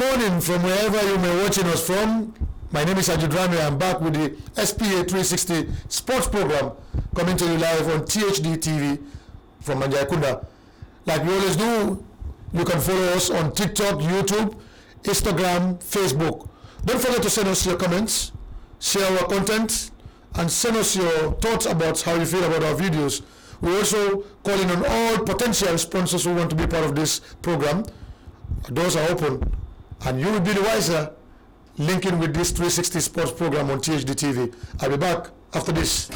morning from wherever you may watching us from. My name is Ajudrami. I'm back with the SPA 360 sports program coming to you live on THDTV from Manjaikunda. Like we always do, you can follow us on TikTok, YouTube, Instagram, Facebook. Don't forget to send us your comments, share our content, and send us your thoughts about how you feel about our videos. We're also calling on all potential sponsors who want to be part of this program. Doors are open, and you will be the wiser linking with this 360 sports program on THDTV. I'll be back after this.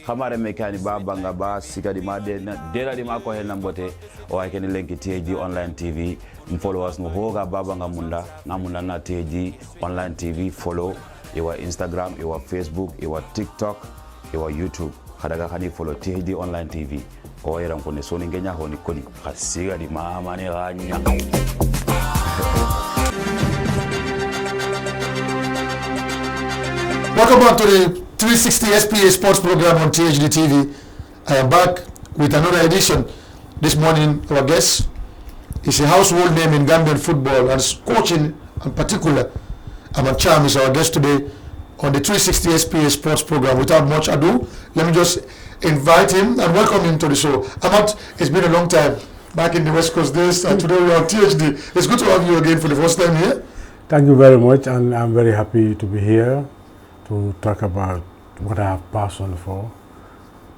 Hamare mekani babanga ba sika di made na dela di mako hel nambote o ay ken lenki THD online TV follow us no hoga babanga munda ngamunda na THD online TV follow your Instagram, your Facebook, your TikTok, your YouTube hadaga hani follow THD online TV o era ngone so ngenya honi koni khasiga di mama ne ganya. Welcome back to the 360 SPA sports program on THDTV. I am back with another edition. This morning, our guest is a household name in Gambian football and coaching in particular. Amat Cham is our guest today on the 360 SPA sports program. Without much ado, let me just invite him and welcome him to the show. Amat, it's been a long time back in the West Coast days, and today we are on THD. It's good to have you again for the first time here. Thank you very much, and I'm very happy to be here to talk about what I have passion for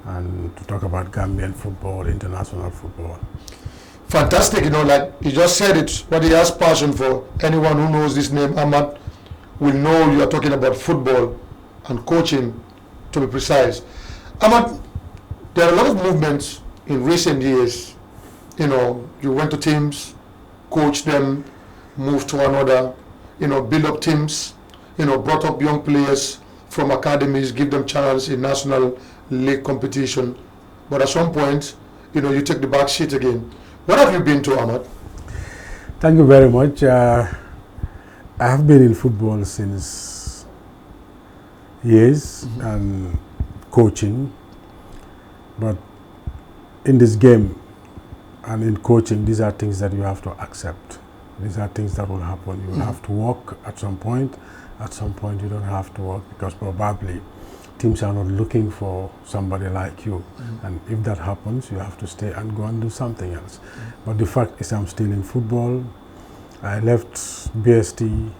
and to talk about Gambian football, international football. Fantastic, like you just said it, what he has passion for. Anyone who knows this name, Amat, will know you are talking about football and coaching, to be precise. Amat, there are a lot of movements in recent years. You went to teams, coached them, moved to another, build up teams, brought up young players from academies, give them chance in national league competition. But at some point, you take the back seat again. What have you been to, Amat? Thank you very much. I have been in football since years and coaching. But in this game and in coaching, these are things that you have to accept. These are things that will happen. You will have to work at some point. At some point, you don't have to work because probably teams are not looking for somebody like you. And if that happens, you have to stay and go and do something else. But the fact is I'm still in football. I left BST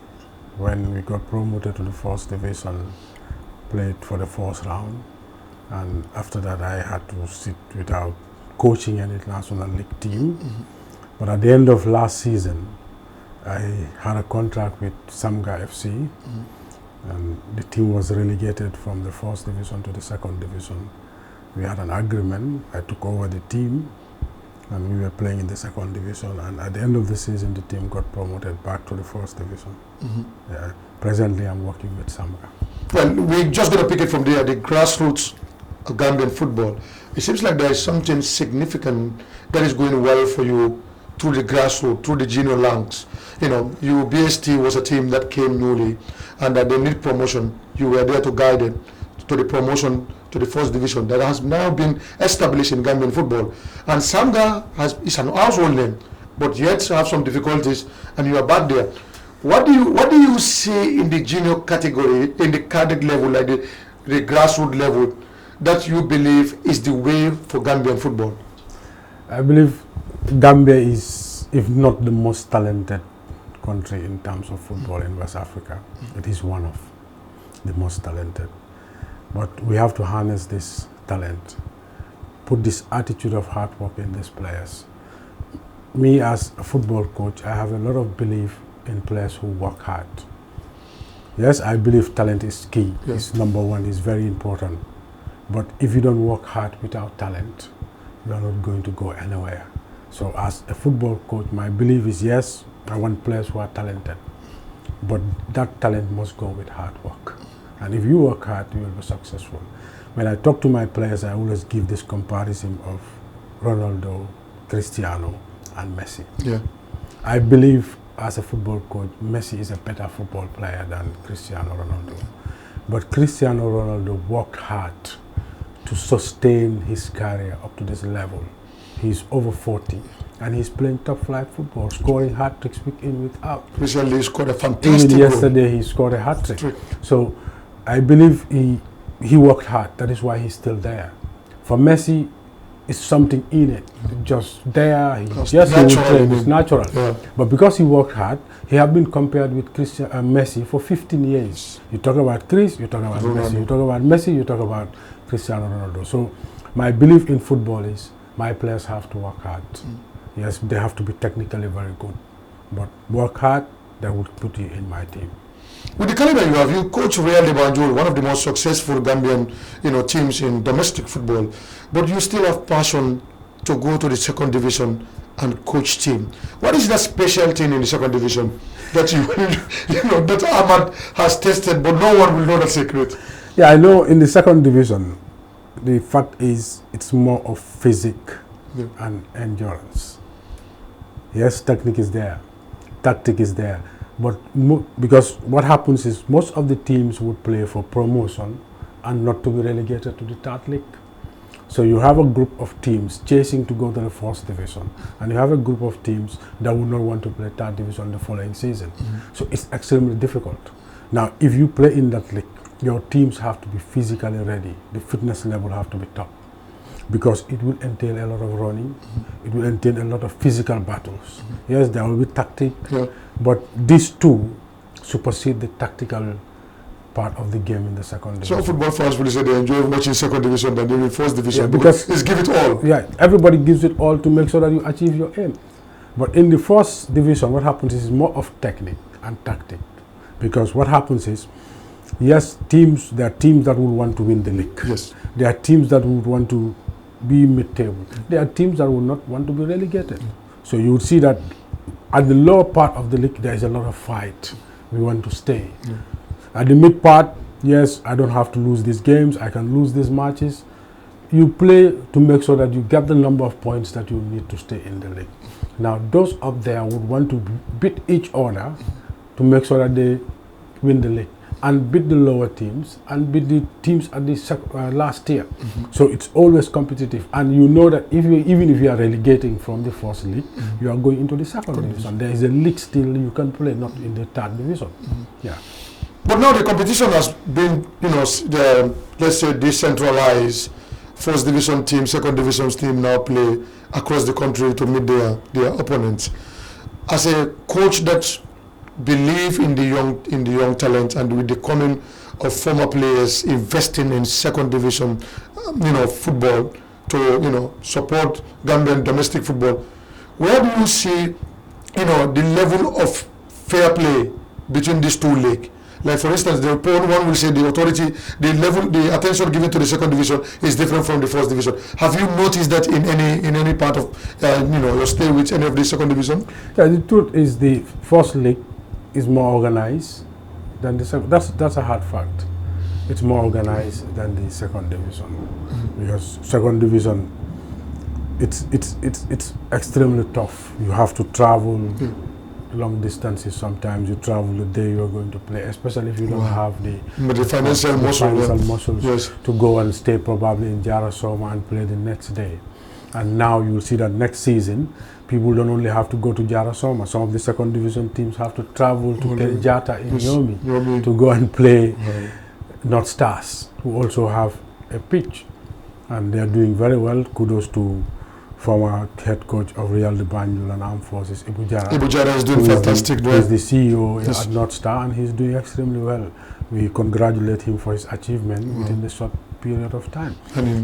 when we got promoted to the first division, played for the first round. And after that, I had to sit without coaching any national league team. But at the end of last season, I had a contract with Samger FC, and the team was relegated from the first division to the second division. We had an agreement. I took over the team, and we were playing in the second division. And at the end of the season, the team got promoted back to the first division. Presently, I'm working with Samger. Well, we're just going to pick it from there, the grassroots of Gambian football. It seems like there is something significant that is going well for you through the grassroots, through the junior ranks. BST was a team that came newly, and that they need promotion. You were there to guide them to the promotion to the first division that has now been established in Gambian football. And Samga is an household name, but yet have some difficulties, and you are back there. What do you see in the junior category, in the cadet level, like the grassroots level, that you believe is the way for Gambian football? I believe Gambia is, if not the most talented country in terms of football in West Africa. It is one of the most talented. But we have to harness this talent, put this attitude of hard work in these players. Me as a football coach, I have a lot of belief in players who work hard. Yes, I believe talent is key. Yes. It's number one, it's very important. But if you don't work hard without talent, you are not going to go anywhere. So as a football coach, my belief is, yes, I want players who are talented, but that talent must go with hard work. And if you work hard, you will be successful. When I talk to my players, I always give this comparison of Ronaldo, Cristiano, and Messi. Yeah. I believe as a football coach, Messi is a better football player than Cristiano Ronaldo. But Cristiano Ronaldo worked hard to sustain his career up to this level. He's over 40 and he's playing top flight football, scoring hat tricks week in, week out. Recently he scored a fantastic Even yesterday he scored a hat trick. So I believe he worked hard. That is why he's still there. For Messi, it's something in it, just there. Yes, he will train. It's natural. Yeah. But because he worked hard, he has been compared with Messi for 15 years. You talk about Chris, you talk about Messi. You talk about Messi, you talk about Cristiano Ronaldo. So my belief in football is my players have to work hard. Yes, they have to be technically very good, but work hard, that would put you in my team. With the caliber you have, you coach Real de Banjul, one of the most successful Gambian, teams in domestic football, but you still have passion to go to the second division and coach team. What is that special thing in the second division that that Amat has tested, but no one will know the secret? Yeah, I know in the second division, the fact is it's more of physique and endurance. Yes, technique is there, tactic is there. But because what happens is most of the teams would play for promotion and not to be relegated to the third league. So you have a group of teams chasing to go to the first division, and you have a group of teams that would not want to play third division the following season. So it's extremely difficult. Now, if you play in that league, your teams have to be physically ready. The fitness level have to be top, because it will entail a lot of running. It will entail a lot of physical battles. Yes, there will be tactic. But these two supersede the tactical part of the game in the second division. So football fans will say they enjoy watching second division than they will first division, because it's give it all. Yeah, everybody gives it all to make sure that you achieve your aim. But in the first division, what happens is more of technique and tactic. Because what happens is, yes, there are teams that will want to win the league. Yes. There are teams that would want to be mid-table. There are teams that will not want to be relegated. So you would see that at the lower part of the league, there is a lot of fight. We want to stay. At the mid part, yes, I don't have to lose these games. I can lose these matches. You play to make sure that you get the number of points that you need to stay in the league. Now, those up there would want to beat each other to make sure that they win the league, and beat the lower teams and beat the teams at the last tier. So it's always competitive, and you know that even if you are relegating from the first league, you are going into the second division. There is a league still you can play, not in the third division. Yeah. But now the competition has been, let's say, decentralized. First division team, second division team now play across the country to meet their opponents. As a coach that believe in the young talent, and with the coming of former players investing in second division football to support Gambian domestic football, where do you see the level of fair play between these two leagues? Like, for instance, the one will say the authority, the attention given to the second division is different from the first division. Have you noticed that in any part of your stay with any of the second division? Yeah, the truth is the first league is more organized than the second. That's a hard fact. It's more organized than the second division, because second division, it's extremely tough. You have to travel long distances. Sometimes you travel the day you are going to play, especially if you don't have the financial muscles to go and stay probably in Jarasoma and play the next day. And now you'll see that next season, people don't only have to go to Jarasoma. Some of the second division teams have to travel to Jata in Yomi to go and play North Stars, who also have a pitch. And they are doing very well. Kudos to former head coach of Real de Banjul and Armed Forces, Ibu Jara. Ibu Jara is doing fantastic. He is the CEO at North Star, and he's doing extremely well. We congratulate him for his achievement within the short period of time.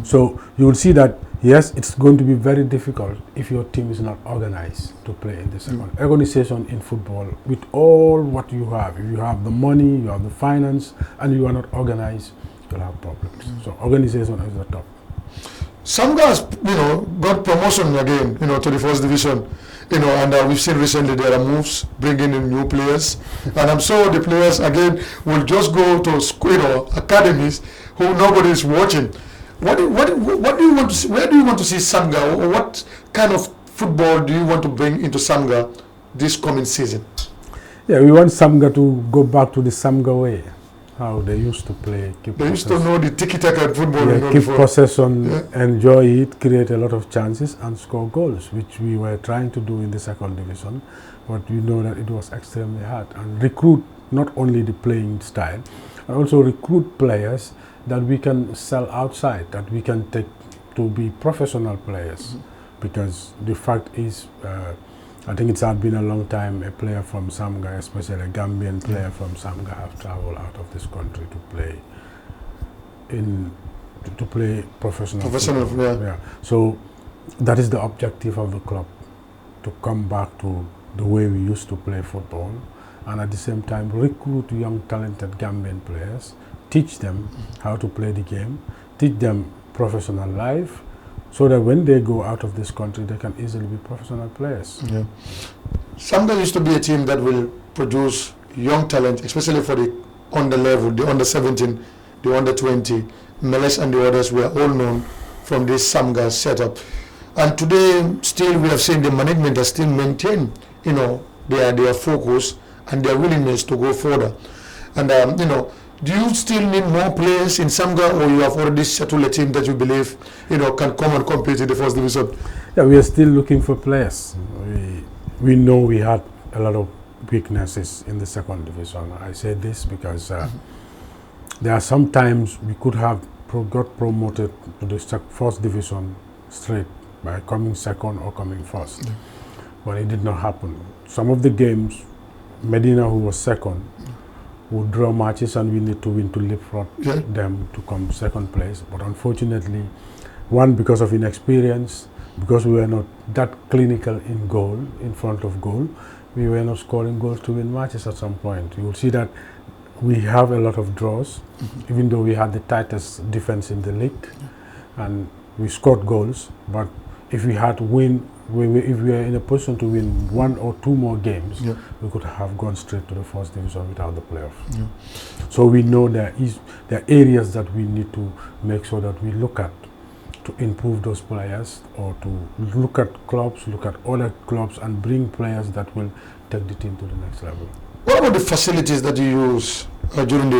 So you will see that, yes, it's going to be very difficult if your team is not organized to play in the second. Organization in football, with all what you have, if you have the money, you have the finance, and you are not organized, you'll have problems. So organization is the top. Samger has, got promotion again, to the first division, and we've seen recently there are moves bringing in new players, and I'm sure the players again will just go to academies who nobody is watching. What do you want to see? Where do you want to see Samger, or what kind of football do you want to bring into Samger this coming season? Yeah, we want Samger to go back to the Samger way. how they used to play. They used to know the tiki-taka football. Yeah, keep possession, yeah. enjoy it, create a lot of chances and score goals, which we were trying to do in the second division. But we know that it was extremely hard. And recruit not only the playing style, but also recruit players that we can sell outside, that we can take to be professional players. Because the fact is, I think it's been a long time a player from Samger, especially a Gambian player from Samger, have traveled out of this country to play professional football. Yeah. So that is the objective of the club, to come back to the way we used to play football, and at the same time recruit young talented Gambian players, teach them how to play the game, teach them professional life, so that when they go out of this country, they can easily be professional players. Yeah. Samger used to be a team that will produce young talent, especially for the under level, the under 17, the under 20. Meles and the others were all known from this Samger setup. And today, still, we have seen the management has still maintained, their focus and their willingness to go further. And, do you still need more players in Samger, or you have already settled a team that you believe, can come and compete in the first division? Yeah, we are still looking for players. We know we had a lot of weaknesses in the second division. I say this because there are some times we could have got promoted to the first division straight by coming second or coming first. But it did not happen. Some of the games, Medina, who was second, would draw matches and we need to win to leapfrog them to come second place. But unfortunately, one, because of inexperience, because we were not that clinical in goal, in front of goal, we were not scoring goals to win matches at some point. You will see that we have a lot of draws, even though we had the tightest defense in the league, and we scored goals. But if we had if we were in a position to win one or two more games, we could have gone straight to the first division without the playoff. So we know there are areas that we need to make sure that we look at to improve those players, or to look at other clubs and bring players that will take the team to the next level. What about the facilities that you use during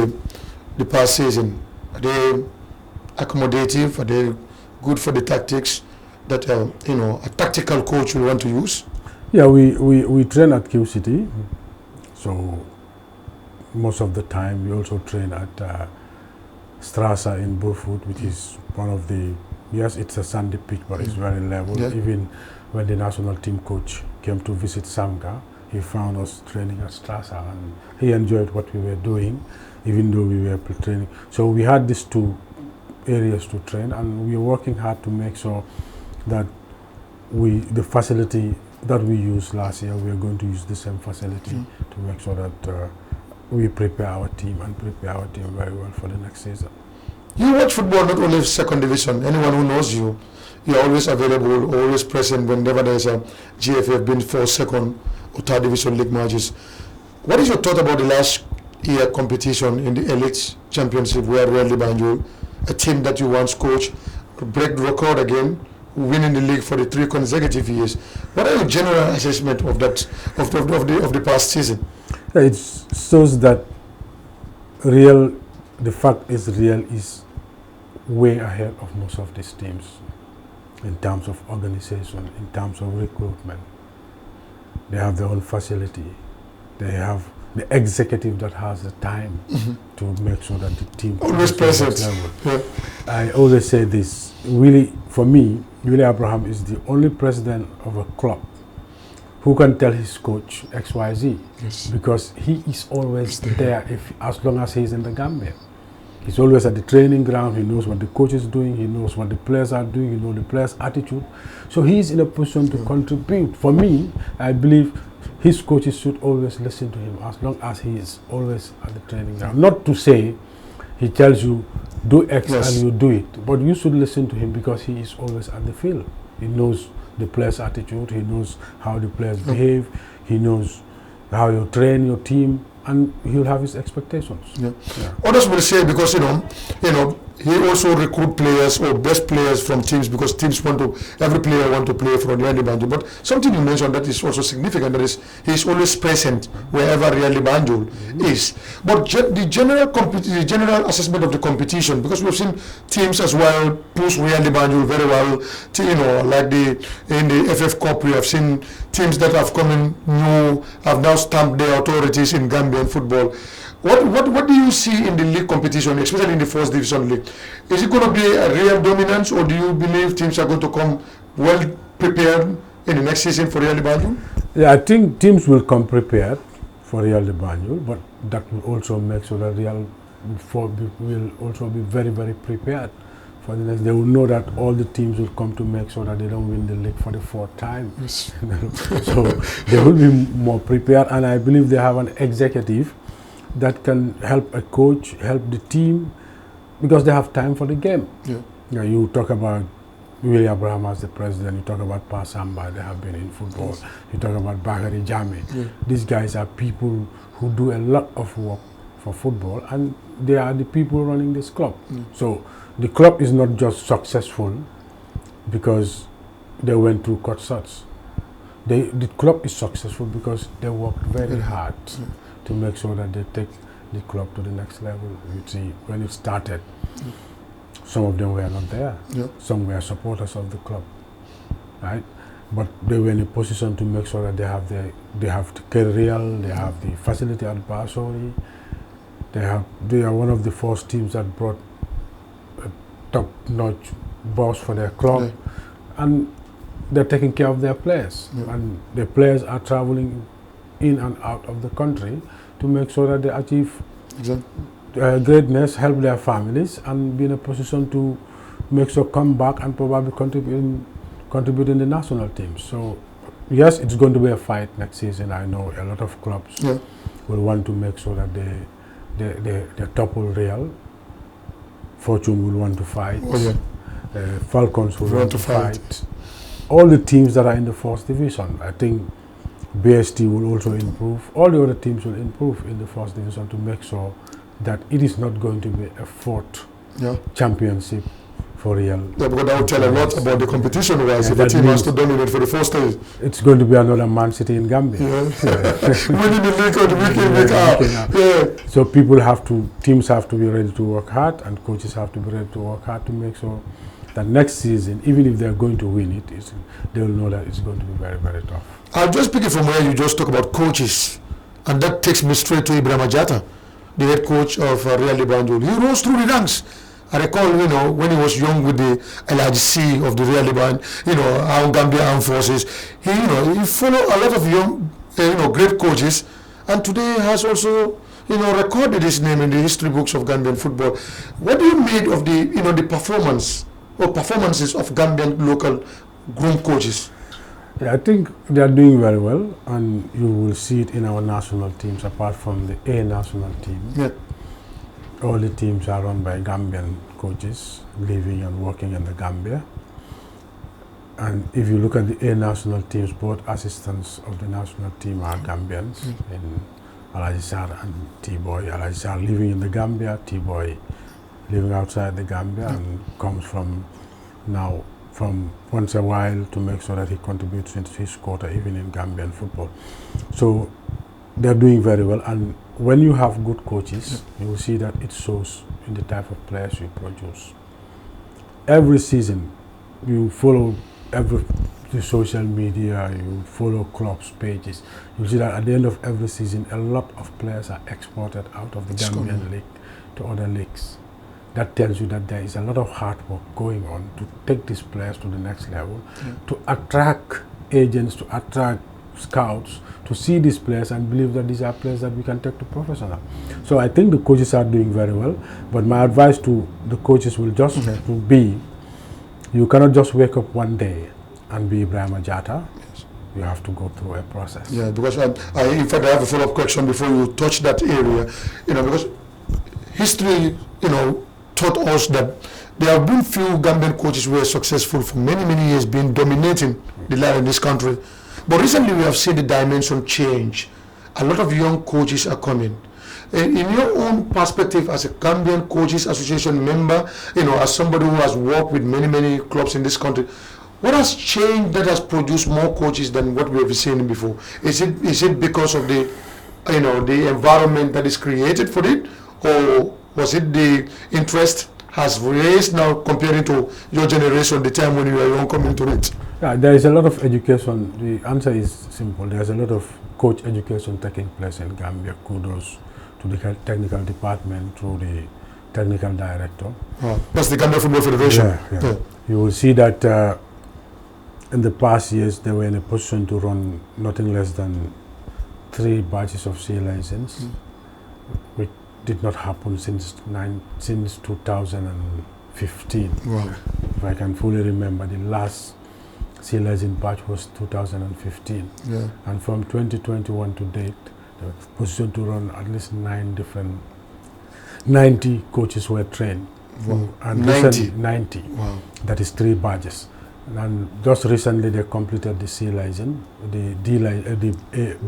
the past season? Are they accommodative? Are they good for the tactics that a tactical coach will want to use? Yeah, we train at Q City, so most of the time. We also train at Strasser in Burfoot, which is one of the, it's a sandy pitch, but it's very level. Even when the national team coach came to visit Samger, he found us training at Strasser, and he enjoyed what we were doing, even though we were training. So we had these two areas to train, and we are working hard to make sure that the facility that we used last year, we are going to use the same facility to make sure that we prepare our team very well for the next season. You watch football not only second division. Anyone who knows you, you're always available, always present whenever there's a GFF been for second or third division league matches. What is your thought about the last year competition in the Elite Championship, where Rally Banjul, a team that you once coached, break the record again, winning the league for the 3 consecutive years? What are your general assessment of that of the past season? It shows that the fact is Real is way ahead of most of these teams in terms of organization, in terms of recruitment. They have their own facility. They have the executive that has the time to make sure that the team always present. I always say this, really, for me, Willie Abraham is the only president of a club who can tell his coach XYZ, because he is always there as long as he's in the Gambia. He's always at the training ground. He knows what the coach is doing. He knows what the players are doing. He knows the players' attitude. So he's in a position to contribute. For me, I believe his coaches should always listen to him as long as he is always at the training ground. Not to say he tells you do X and you do it, but you should listen to him because he is always at the field. He knows the players' attitude. He knows how the players behave. He knows how you train your team, and he'll have his expectations. Others will say, because he also recruit players or best players from teams, because teams every player want to play for Real Banjul. But something you mentioned that is also significant, that is, he is always present wherever Real Banjul is. But the general assessment of the competition, because we've seen teams as well push Real Banjul very well, like in the FF Cup, we have seen teams that have come in new, have now stamped their authorities in Gambian football. What do you see in the league competition, especially in the first division league? Is it going to be a real dominance, or do you believe teams are going to come well prepared in the next season for Real Banjul? Yeah, I think teams will come prepared for Real Banjul, but that will also make sure that Real will also be very, very prepared for the next. They will know that all the teams will come to make sure that they don't win the league for the fourth time. Yes. So they will be more prepared, and I believe they have an executive that can help a coach, help the team, because they have time for the game. Yeah. You talk about Willie Abraham as the president, you talk about Pa Samba, they have been in football. Yes. You talk about Bakary Jammeh. Yeah. These guys are people who do a lot of work for football, and they are the people running this club. So the club is not just successful because they went through cut shots. The club is successful because they worked very hard to make sure that they take the club to the next level. You see, when it started, some of them were not there. Yeah. Some were supporters of the club, right? But they were in a position to make sure that they have the career, they have the facility at Basori. They are one of the first teams that brought a top-notch boss for their club, and they're taking care of their players. And the players are traveling in and out of the country to make sure that they achieve greatness, help their families, and be in a position to make sure come back and probably contribute in the national team. So yes, it's going to be a fight next season. I know a lot of clubs will want to make sure that they topple Real. Fortune will want to fight. Falcons will want to fight. All the teams that are in the first division, I think BST will also improve. All the other teams will improve in the first division to make sure that it is not going to be a fourth championship for Real. Yeah, because that will tell a lot about the competition wise if the team has to dominate for the first stage. It's going to be another Man City in Gambia. Winning the league or the week out. So teams have to be ready to work hard, and coaches have to be ready to work hard to make sure that next season, even if they're going to win it, they will know that it's going to be very, very tough. I'll just pick it from where you just talk about coaches, and that takes me straight to Ibrahima Jatta, the head coach of Real Banjul. He rose through the ranks. I recall, when he was young with the LRGC of the Real Banjul, our Gambia Armed Forces, he followed a lot of young, great coaches, and today has also, recorded his name in the history books of Gambian football. What do you make of the performances of Gambian local grown coaches? Yeah, I think they are doing very well, and you will see it in our national teams, apart from the A national team. Yeah. All the teams are run by Gambian coaches living and working in the Gambia. And if you look at the A national teams, both assistants of the national team are Gambians, in Alaji Sarr and T-Boy. Alaji Sarr living in the Gambia, T-Boy living outside the Gambia, and comes from once a while to make sure that he contributes into his quota even in Gambian football. So they're doing very well, and when you have good coaches, you will see that it shows in the type of players you produce. Every season, you follow the social media, you follow clubs' pages, you'll see that at the end of every season, a lot of players are exported out of the Gambian league to other leagues. That tells you that there is a lot of hard work going on to take these players to the next level, to attract agents, to attract scouts, to see these players and believe that these are players that we can take to professional. So I think the coaches are doing very well, but my advice to the coaches will just be, you cannot just wake up one day and be Ibrahima Jatta. You have to go through a process. Yeah, because in fact I have a follow-up question before you touch that area, because history, taught us that there have been few Gambian coaches who were successful for many, many years, being dominating the line in this country. But recently we have seen the dimension change. A lot of young coaches are coming. In your own perspective as a Gambian Coaches Association member, as somebody who has worked with many clubs in this country, what has changed that has produced more coaches than what we have seen before? Is it because of the the environment that is created for it, or was it the interest has raised now comparing to your generation, the time when you were young coming to it? Yeah, there is a lot of education. The answer is simple. There's a lot of coach education taking place in Gambia. Kudos to the technical department through the technical director. That's the Gambia Football Federation. Yeah. You will see that in the past years they were in a position to run nothing less than 3 batches of C license, which did not happen since 2015. Wow. If I can fully remember, the last C license batch was 2015. Yeah. And from 2021 to date, the position to run at least 90 coaches were trained. Wow. And 90. Wow. That is 3 badges. And just recently they completed the C license, the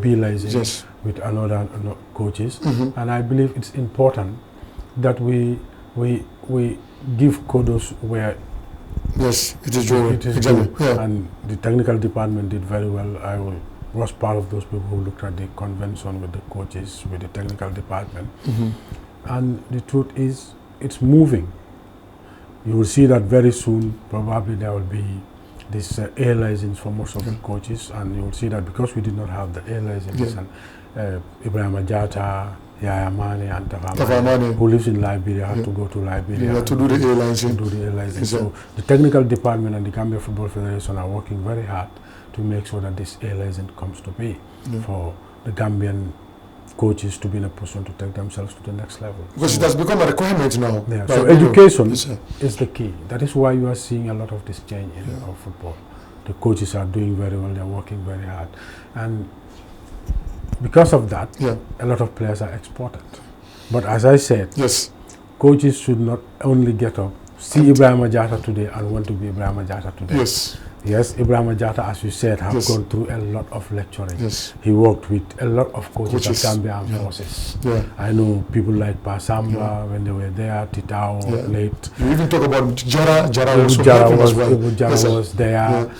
B license, yes, with another coaches. And I believe it's important that we give kudos where yes, it is true. Exactly. Yeah. And the technical department did very well. I was part of those people who looked at the convention with the coaches, with the technical department. And the truth is, it's moving. You will see that very soon. Probably there will be this A license for most of the coaches, and you will see that because we did not have the A license, and Ibrahim Ajata, Yaya Mane, and Tafamane, who lives in Liberia, had to go to Liberia to do the A license. So the technical department and the Gambia Football Federation are working very hard to make sure that this A license comes to be for the Gambian coaches to be in a position to take themselves to the next level. Because it has become a requirement now. Yeah. So education is the key. That is why you are seeing a lot of this change in our football. The coaches are doing very well. They are working very hard. And because of that, a lot of players are exported. But as I said, coaches should not only get up, see Ibrahim Ajata today and want to be Ibrahim Ajata today. Yes, Ibrahim Ajata, as you said, have gone through a lot of lecturing. He worked with a lot of coaches at Gambia Armed Forces. I know people like Samger when they were there, Titao, late. You even talk about Jara. Jara was there.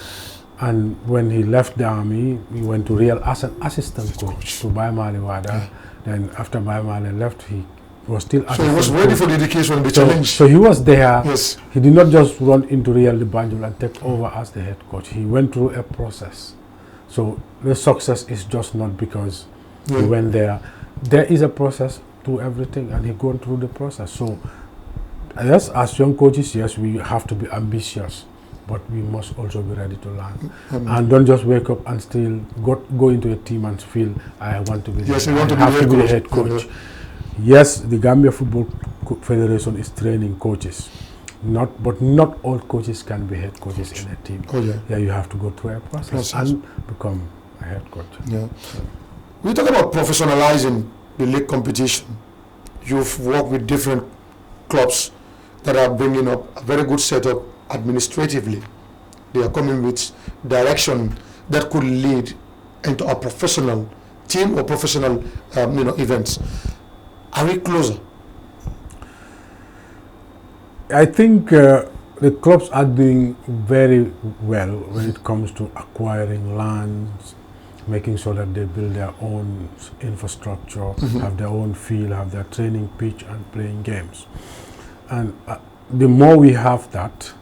And when he left the army, he went to Real as an assistant coach to Baimali Wada. Then after Baimali left, he was still so he was ready for the education, the challenge. So he was there. He did not just run into Real de Banjul and take over as the head coach. He went through a process. So the success is just not because he went there. There is a process to everything, and he gone through the process. So yes, as young coaches, we have to be ambitious, but we must also be ready to learn. And don't just wake up and still go into a team and feel I want to be the head coach. Yes, the Gambia Football Federation is training coaches, but not all coaches can be head coaches in a team. You have to go through a process and become a head coach. We talk about professionalizing the league competition. You've worked with different clubs that are bringing up a very good setup administratively. They are coming with direction that could lead into a professional team or professional events. Are we closer? I think the clubs are doing very well when it comes to acquiring lands, making sure that they build their own infrastructure, have their own field, have their training pitch and playing games. And the more we have that,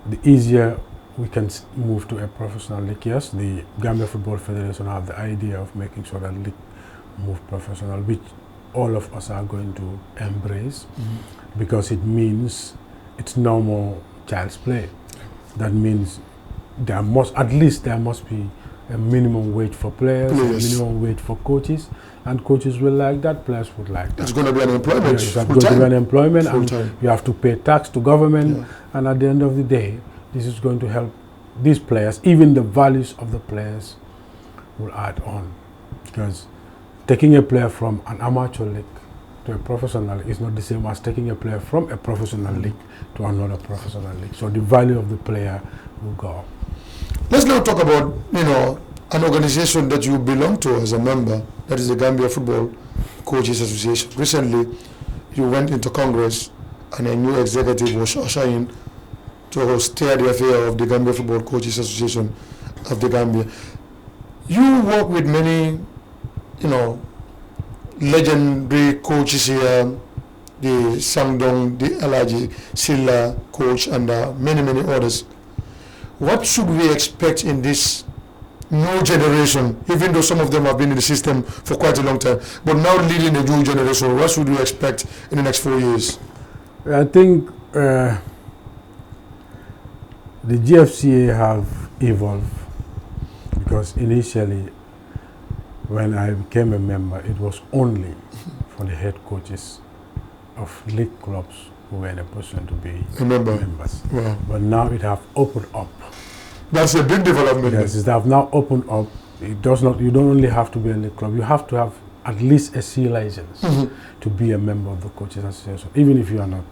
the easier we can move to a professional league. Yes, the Gambia Football Federation have the idea of making sure that league move professional, which all of us are going to embrace, because it means it's no more child's play. That means there must be a minimum wage for players, a minimum wage for coaches, and coaches will like that, players would like that. It's going to be an employment. It's going to be an employment, and you have to pay tax to government, and at the end of the day, this is going to help these players. Even the values of the players will add on, because taking a player from an amateur league to a professional is not the same as taking a player from a professional league to another professional league. So the value of the player will go up. Let's now talk about, an organization that you belong to as a member, that is the Gambia Football Coaches Association. Recently, you went into Congress and a new executive was ushered in to steer the affair of the Gambia Football Coaches Association of the Gambia. You work with many, legendary coaches here, the Sangdong, the Alaji Silla coach, and many others. What should we expect in this new generation, even though some of them have been in the system for quite a long time, but now leading a new generation? What should we expect in the next 4 years? I think the GFCA have evolved, because initially when I became a member, it was only for the head coaches of league clubs who were in a position to be members. Wow. But now it have opened up. That's a big development. Yes, it have now opened up. It does not. You don't only have to be in the club. You have to have at least a C license to be a member of the Coaches Association. Even if you are not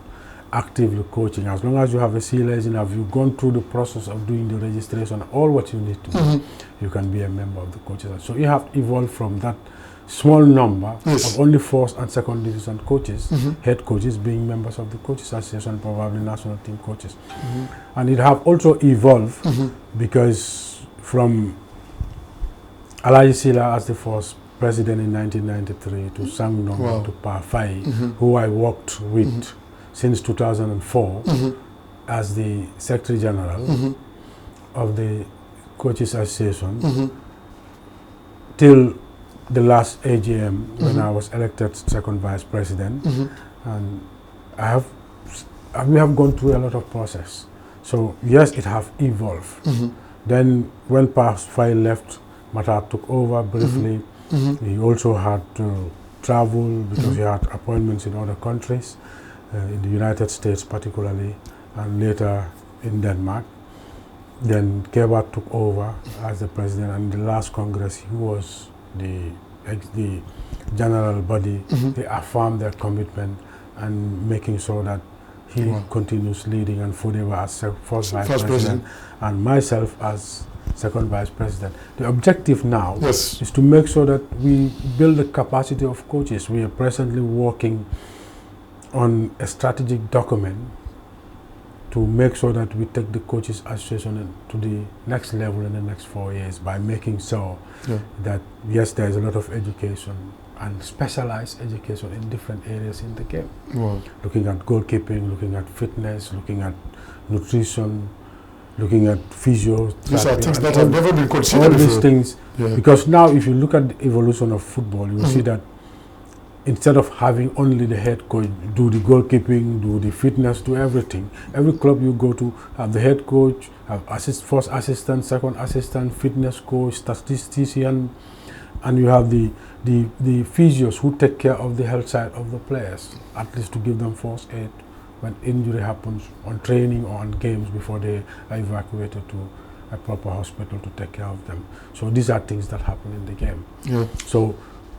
actively coaching, as long as you have a C license, have you gone through the process of doing the registration, all what you need to do, you can be a member of the Coaches Association. So you have evolved from that small number of only first and second division coaches, head coaches being members of the Coaches Association, probably national team coaches. And it have also evolved because from Alaji Sila as the first president in 1993 to Sangdong to Parfai, who I worked with since 2004 as the Secretary General of the Coaches Association till the last AGM when I was elected second vice president, and we have gone through a lot of process. So yes, it have evolved. Then when Parfai left, Mata took over briefly. He also had to travel because he had appointments in other countries, in the United States particularly, and later in Denmark. Then Keba took over as the president, and in the last Congress he was the general body. They affirmed their commitment and making sure that he continues leading, and Fodeba as first vice president and myself as second vice president. The objective now is to make sure that we build the capacity of coaches. We are presently working on a strategic document to make sure that we take the Coaches Association to the next level in the next 4 years by making sure that yes, there is a lot of education and specialized education in different areas in the game. Looking at goalkeeping, looking at fitness, looking at nutrition, looking at physio. These are things that have never been considered. All these things, because now if you look at the evolution of football, you will see that instead of having only the head coach do the goalkeeping, do the fitness, do everything, every club you go to have the head coach, have first assistant, second assistant, fitness coach, statistician, and you have the physios who take care of the health side of the players, at least to give them first aid when injury happens on training or on games before they are evacuated to a proper hospital to take care of them. So these are things that happen in the game. So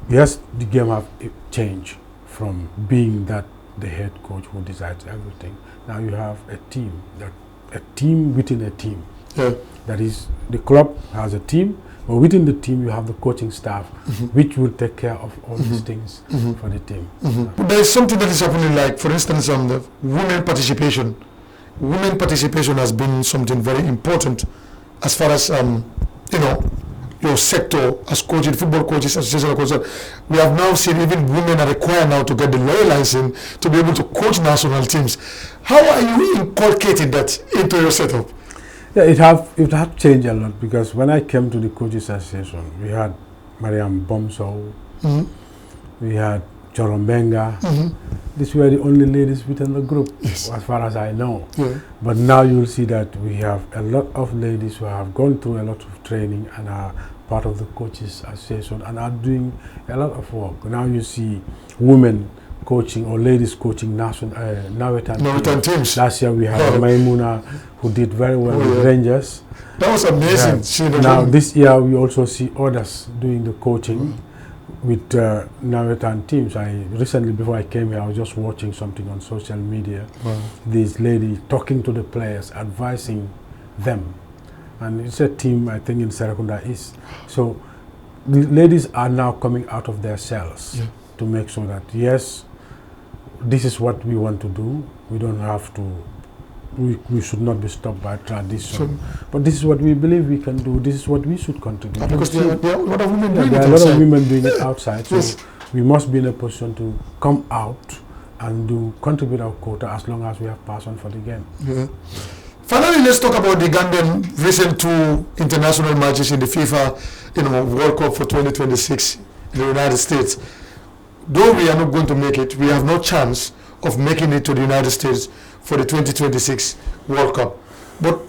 yes, the game have changed from being that the head coach who decides everything. Now you have a team within a team. That is, the club has a team, but within the team you have the coaching staff, which will take care of all these things for the team. There is something that is happening, like for instance, the women participation. Women participation has been something very important as far as your sector as coaching, football coaches, association coaches. We have now seen even women are required now to get the lawyer license to be able to coach national teams. How are you inculcating that into your setup? Yeah, it have changed a lot, because when I came to the Coaches Association, we had Mariam Bomso, we had Chorombenga. These were the only ladies within the group, as far as I know. But now you'll see that we have a lot of ladies who have gone through a lot of training and are part of the Coaches Association and are doing a lot of work. Now you see women coaching or ladies coaching Nawetan teams. Last year we had Maimuna, who did very well with Rangers. That was amazing. Now this year we also see others doing the coaching with Nawetan teams. Recently, before I came here, I was just watching something on social media. This lady talking to the players, advising them. And it's a team, I think, in Serakunda East. So the ladies are now coming out of their cells to make sure that, yes, this is what we want to do. We don't have to, we should not be stopped by tradition. But this is what we believe we can do. This is what we should contribute. Because there are a lot of women doing it there are a lot of women doing it outside. So Yes. we must be in a position to come out and contribute our quota as long as we have passion for the game. Yeah. Finally, let's talk about the Gambian recent 2 international matches in the FIFA, World Cup for 2026 in the United States. Though we are not going to make it, we have no chance of making it to the United States for the 2026 World Cup. But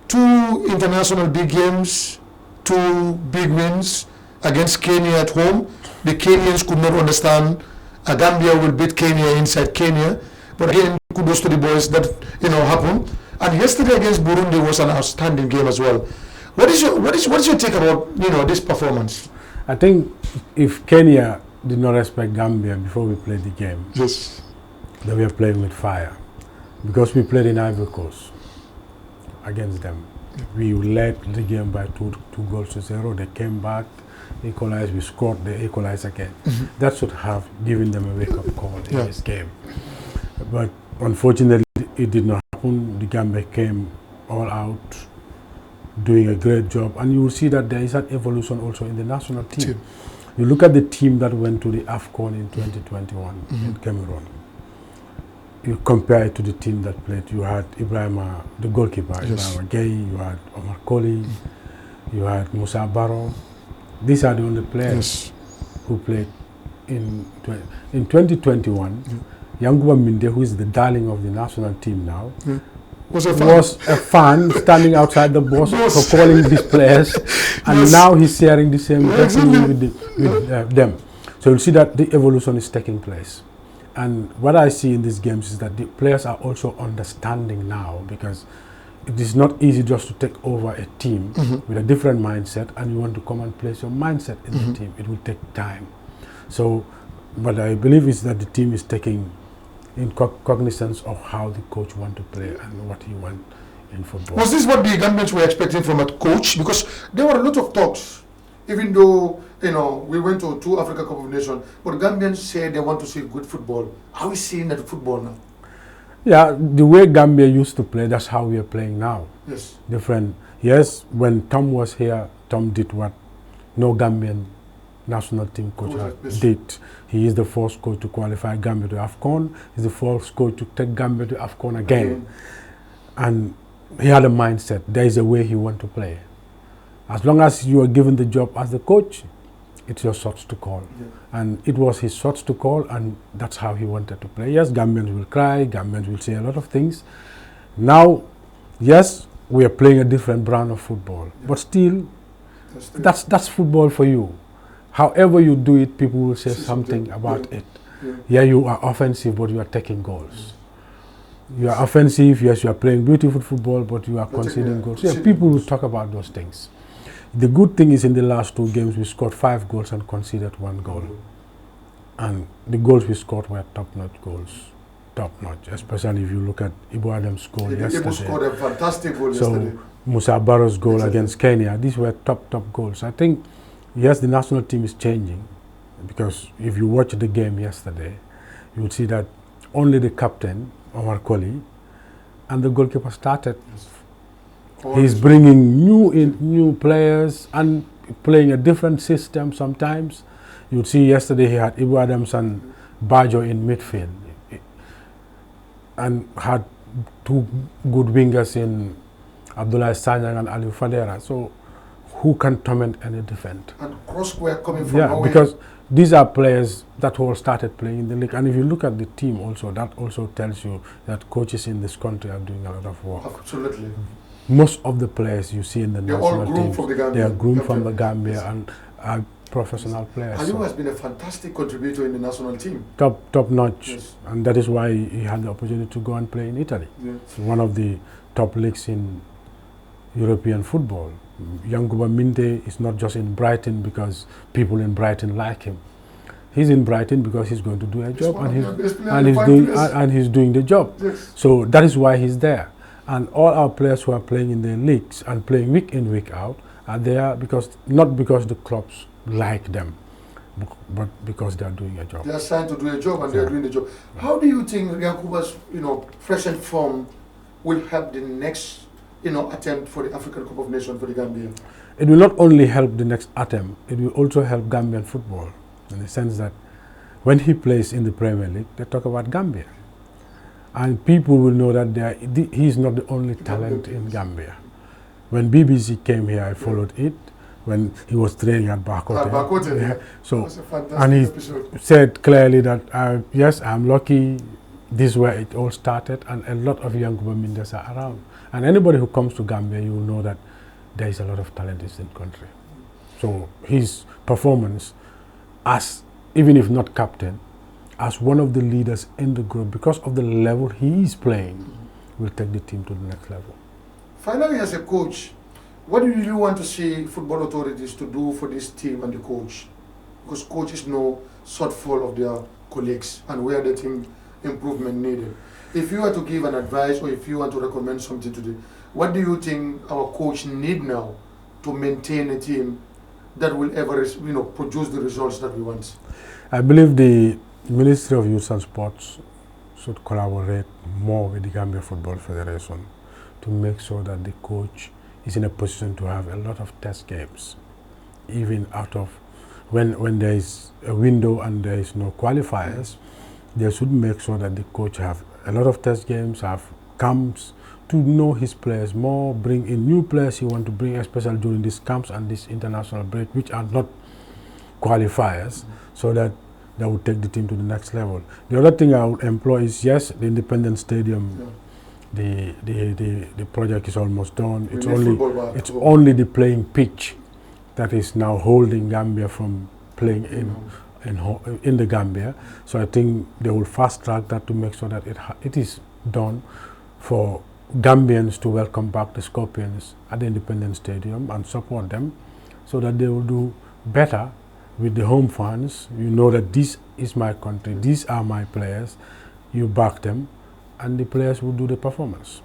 2 international big games, 2 big wins against Kenya at home. The Kenyans could not understand. Gambia will beat Kenya inside Kenya. But again, kudos to the boys that happened. And yesterday against Burundi was an outstanding game as well. What is your take about this performance? I think if Kenya did not respect Gambia before we played the game, Yes. they were playing with fire, because we played in Ivory Coast against them. We led the game by 2 goals to 0. They came back, equalized. We scored. They equalized again. That should have given them a wake-up call in this game. But unfortunately, it did not happen. The Gambia came all out, doing a great job, and you will see that there is an evolution also in the national team. You look at the team that went to the AFCON in 2021 in Cameroon. You compare it to the team that played. You had Ibrahima, the goalkeeper, Ibrahima Gay, you had Omar Koli, you had Musa Barrow. These are the only players who played in 2021. Yankuba Minde, who is the darling of the national team now, was a fan standing outside the box for calling these players, and now he's sharing the same destiny with them. So you'll see that the evolution is taking place. And what I see in these games is that the players are also understanding now, because it is not easy just to take over a team with a different mindset, and you want to come and place your mindset in the team. It will take time. So what I believe is that the team is taking in cognizance of how the coach want to play and what he want in football. Was this what the Gambians were expecting from a coach? Because there were a lot of talks, even though we went to 2 Africa Cup of Nations, but Gambians said they want to see good football. Are we seeing that football now? Yeah, the way Gambia used to play, that's how we are playing now. Yes. Different. Yes, when Tom was here, Tom did what no Gambian national team coach did. He is the first coach to qualify Gambia to AFCON. He's the first coach to take Gambia to AFCON again. And he had a mindset. There is a way he wants to play. As long as you are given the job as the coach, it's your shots to call. And it was his shots to call, and that's how he wanted to play. Yes, Gambians will cry, Gambians will say a lot of things. Now, yes, we are playing a different brand of football, but still, that's football for you. However you do it, people will say something about it. Yeah, you are offensive, but you are taking goals. You are offensive, yes, you are playing beautiful football, but you are conceding goals. Yeah, people will talk about those things. The good thing is in the last 2 games, we scored 5 goals and conceded 1 goal. And the goals we scored were top-notch goals. Top-notch, especially if you look at Ibu Adam's goal yesterday. Ibu scored a fantastic goal yesterday. Musa Barrow's goal against Kenya, these were top goals. I think, yes, the national team is changing, because if you watch the game yesterday, you would see that only the captain, Omar Koli, and the goalkeeper started. He's bringing new players and playing a different system sometimes. You'd see yesterday he had Ibu Adams and Bajo in midfield, and had 2 good wingers in Abdullah Sanyang and Ali Fadera. So who can torment any defense? And cross square coming from nowhere. Because these are players that all started playing in the league. And if you look at the team also, that also tells you that coaches in this country are doing a lot of work. Absolutely. Most of the players you see in the national team, they are groomed from the Gambia and are professional players. Aliou has been a fantastic contributor in the national team. Top notch. And that is why he had the opportunity to go and play in Italy. It's one of the top leagues in European football. Yankuba Minte is not just in Brighton because people in Brighton like him. He's in Brighton because he's going to do a job, and he's doing the job. So that is why he's there. And all our players who are playing in the leagues and playing week in, week out are there because not because the clubs like them, but because they are doing a job. They are assigned to do a job and they are doing the job. How do you think Yankuba's present form will help the next attempt for the African Cup of Nations for the Gambia? It will not only help the next attempt, it will also help Gambian football in the sense that when he plays in the Premier League, they talk about Gambia. And people will know that he is not the only talent in Gambia. When BBC came here, I followed it. When he was training at Bakote. Yeah. So, and he episode. said clearly that, yes, I'm lucky, this is where it all started, and a lot of young Minders are around. And anybody who comes to Gambia, you will know that there is a lot of talent in this country. So his performance, as even if not captain, as one of the leaders in the group, because of the level he is playing, will take the team to the next level. Finally, as a coach, what do you want to see football authorities to do for this team and the coach? Because coaches know shortfall of their colleagues and where the team improvement needed. If you were to give an advice or if you want to recommend something today, what do you think our coach need now to maintain a team that will ever produce the results that we want? I believe the Ministry of Youth and Sports should collaborate more with the Gambia Football Federation to make sure that the coach is in a position to have a lot of test games, even out of when there is a window and there is no qualifiers. They should make sure that the coach have a lot of test games, have camps to know his players more, bring in new players he want to bring, especially during these camps and this international break, which are not qualifiers, so that they would take the team to the next level. The other thing I would employ is, yes, the Independent Stadium, the project is almost done. It's only the playing pitch that is now holding Gambia from playing in the Gambia. So I think they will fast track that to make sure that it is done for Gambians to welcome back the Scorpions at the Independent Stadium and support them so that they will do better with the home fans. You know that this is my country, these are my players, you back them, and the players will do the performance.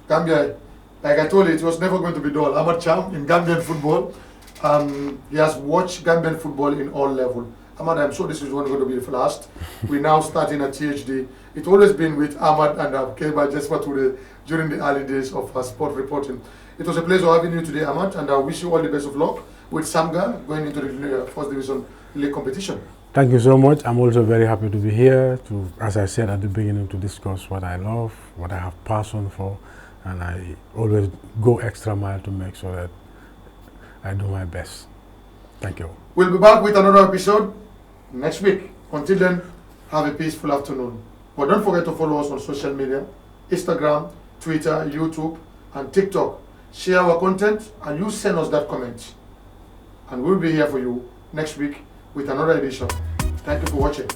Gambia, like I told you, it was never going to be dull. Amat Cham in Gambian football, he has watched Gambian football in all levels. Amat, I'm sure this is one going to be the last. We're now starting at THD. It's always been with Amat and Keba Jespa during the early days of sport reporting. It was a pleasure having you today, Amat, and I wish you all the best of luck with Samger going into the First Division League competition. Thank you so much. I'm also very happy to be here to, as I said at the beginning, to discuss what I love, what I have passion for, and I always go extra mile to make sure that I do my best. Thank you. We'll be back with another episode next week. Until then, have a peaceful afternoon. But don't forget to follow us on social media, Instagram, Twitter, YouTube, and TikTok. Share our content and you send us that comment. And we'll be here for you next week with another edition. Thank you for watching.